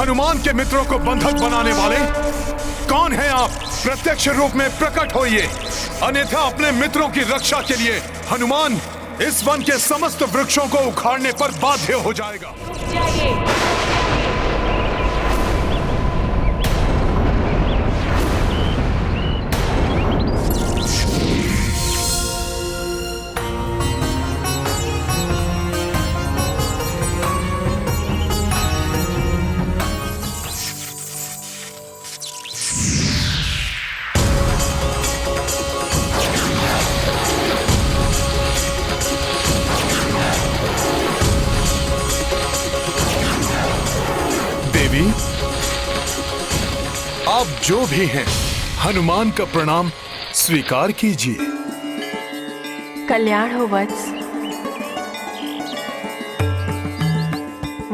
हनुमान के मित्रों को बंधक बनाने वाले कौन हैं आप? प्रत्यक्ष रूप में प्रकट होइए, अन्यथा अपने मित्रों की रक्षा के लिए हनुमान इस वन के समस्त वृक्षों को उखाड़ने पर बाध्य हो जाएगा। देवी, आप जो भी हैं, हनुमान का प्रणाम स्वीकार कीजिए। कल्याण हो वत्स।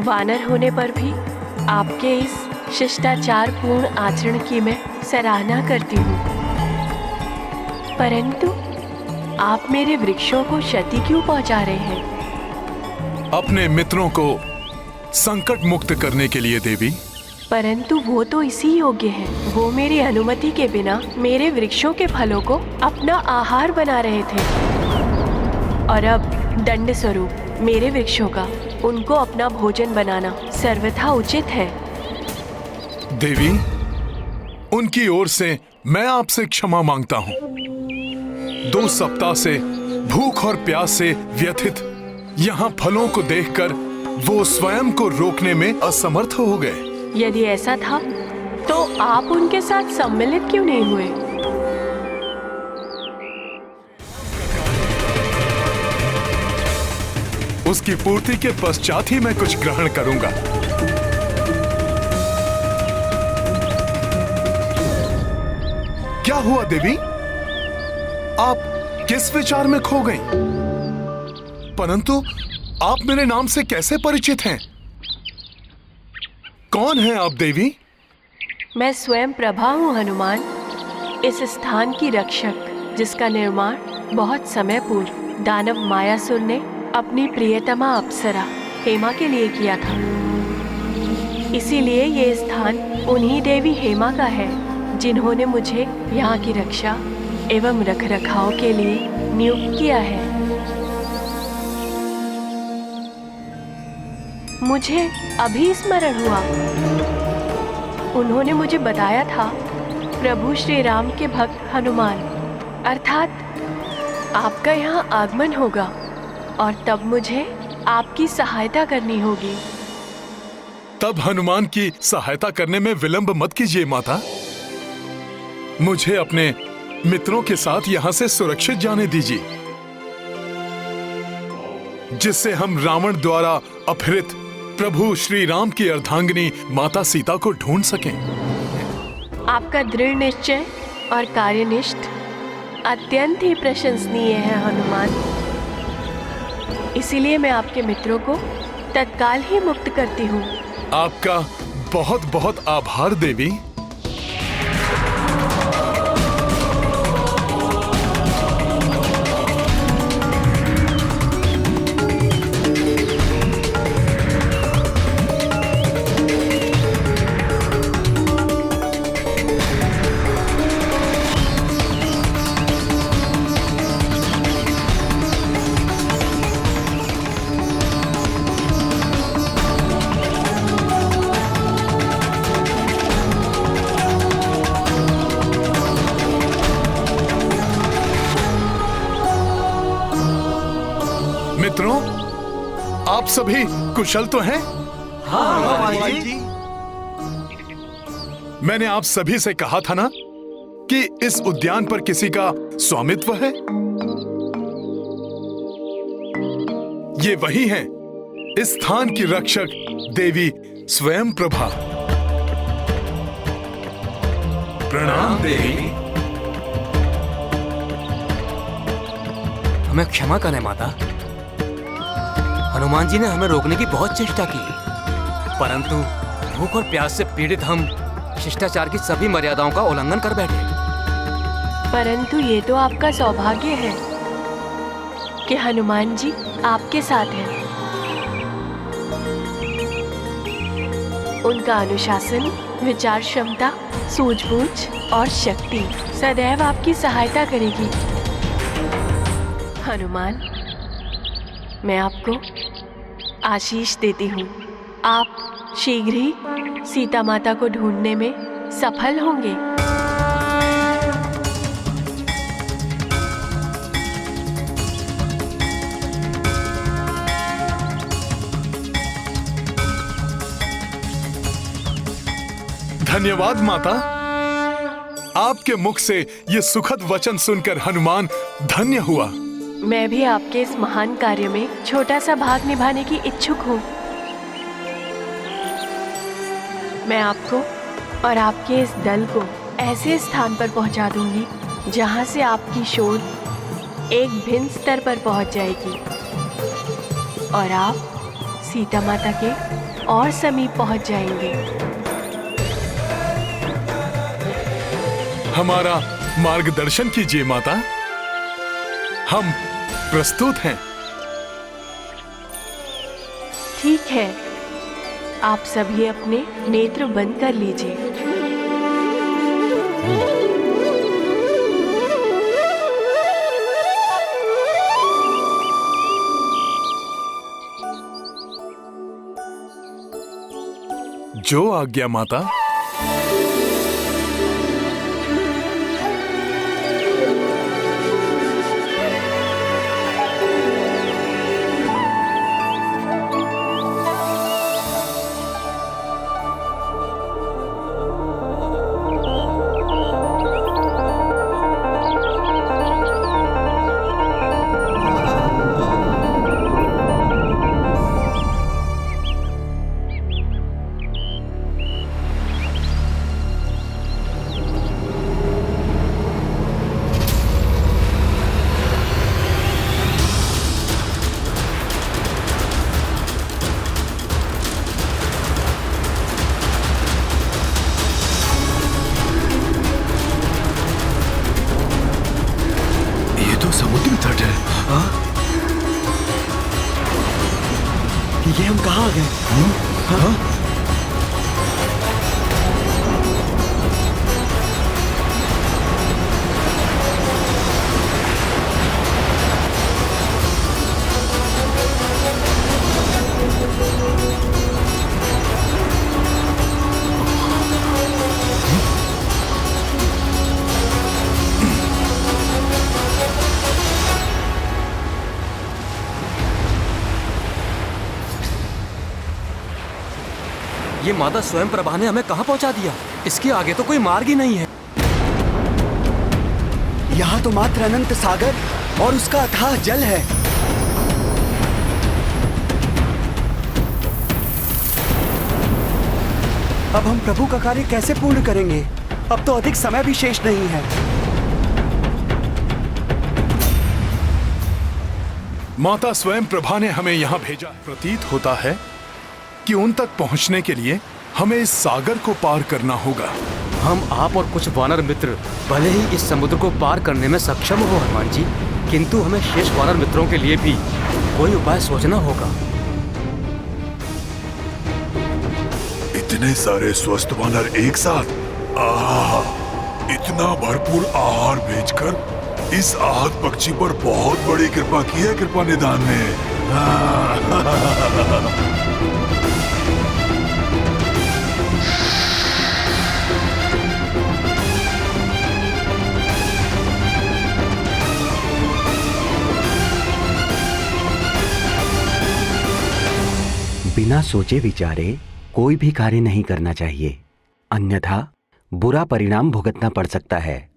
वानर होने पर भी आपके इस शिष्टाचार पूर्ण आचरण की मैं सराहना करती हूँ, परंतु आप मेरे वृक्षों को क्षति क्यों पहुँचा रहे हैं? अपने मित्रों को संकट मुक्त करने के लिए देवी। परंतु वो तो इसी योग्य हैं। वो मेरी अनुमति के बिना मेरे वृक्षों के फलों को अपना आहार बना रहे थे, और अब दंड स्वरूप मेरे वृक्षों का उनको अपना भोजन बनाना सर्वथा उचित है। देवी, उनकी ओर से मैं आपसे क्षमा मांगता हूँ। 2 सप्ताह से भूख और प्यास से व्यथित यहाँ फलों को देखकर वो स्वयं को रोकने में असमर्थ हो गए। यदि ऐसा था तो आप उनके साथ सम्मिलित क्यों नहीं हुए? उसकी पूर्ति के पश्चात ही मैं कुछ ग्रहण करूंगा। क्या हुआ देवी? आप किस विचार में खो गई? परंतु आप मेरे नाम से कैसे परिचित हैं? कौन हैं आप देवी? मैं स्वयं प्रभा हूँ हनुमान, इस स्थान की रक्षक, जिसका निर्माण बहुत समय पूर्व दानव मायासुर ने अपनी प्रियतमा अप्सरा हेमा के लिए किया था। इसीलिए ये स्थान उन्हीं देवी हेमा का है, जिन्होंने मुझे यहाँ की रक्षा एवं रखरखाव के लिए नियुक्त किया है। मुझे अभी स्मरण हुआ, उन्होंने मुझे बताया था प्रभु श्री राम के भक्त हनुमान, अर्थात आपका यहाँ आगमन होगा, और तब मुझे आपकी सहायता करनी होगी। तब हनुमान की सहायता करने में विलंब मत कीजिए माता। मुझे अपने मित्रों के साथ यहाँ से सुरक्षित जाने दीजिए, जिससे हम रावण द्वारा अपहृत प्रभु श्री राम की अर्धांगिनी माता सीता को ढूंढ सकें। आपका दृढ़ निश्चय और कार्यनिष्ठ अत्यंत ही प्रशंसनीय है हनुमान। इसीलिए मैं आपके मित्रों को तत्काल ही मुक्त करती हूँ। आपका बहुत बहुत आभार देवी। मित्रों, आप सभी कुशल तो हैं? हाँ भाई जी। मैंने आप सभी से कहा था ना कि इस उद्यान पर किसी का स्वामित्व है। ये वही हैं, इस स्थान की रक्षक देवी स्वयं प्रभा। प्रणाम देवी। हमें क्षमा करें माता। हनुमान जी ने हमें रोकने की बहुत चेष्टा की, परंतु भूख और प्यास से पीड़ित हम शिष्टाचार की सभी मर्यादाओं का उल्लंघन कर बैठे। परंतु ये तो आपका सौभाग्य है कि हनुमान जी आपके साथ हैं। उनका अनुशासन, विचार क्षमता, सूझबूझ और शक्ति सदैव आपकी सहायता करेगी। हनुमान, मैं आपको आशीष देती हूँ। आप शीघ्र ही सीता माता को ढूंढने में सफल होंगे। धन्यवाद माता। आपके मुख से ये सुखद वचन सुनकर हनुमान धन्य हुआ। मैं भी आपके इस महान कार्य में छोटा सा भाग निभाने की इच्छुक हूँ। मैं आपको और आपके इस दल को ऐसे स्थान पर पहुँचा दूंगी जहाँ से आपकी शोध एक भिन्न स्तर पर पहुँच जाएगी और आप सीता माता के और समीप पहुँच जाएंगे। हमारा मार्गदर्शन कीजिए माता, हम प्रस्तुत हैं। ठीक है, आप सभी अपने नेत्र बंद कर लीजिए। जो आज्ञा माता। समुद्र तट है। हाँ? ये हम कहाँ आ गए? हाँ? ये माता स्वयं प्रभा ने हमें कहाँ पहुँचा दिया? इसके आगे तो कोई मार्ग ही नहीं है। यहाँ तो मात्र अनंत सागर और उसका अथाह जल है। अब हम प्रभु का कार्य कैसे पूर्ण करेंगे? अब तो अधिक समय भी शेष नहीं है। माता स्वयं प्रभा ने हमें यहाँ भेजा। प्रतीत होता है कि उन तक पहुँचने के लिए हमें इस सागर को पार करना होगा। हम, आप और कुछ वानर मित्र भले ही इस समुद्र को पार करने में सक्षम हो हनुमान जी, किंतु हमें शेष वानर मित्रों के लिए भी कोई उपाय सोचना होगा। इतने सारे स्वस्थ वानर एक साथ, इतना भरपूर आहार भेजकर इस आहत पक्षी पर बहुत बड़ी कृपा की है कृपा निधान ने। बिना सोचे विचारे कोई भी कार्य नहीं करना चाहिए, अन्यथा बुरा परिणाम भुगतना पड़ सकता है।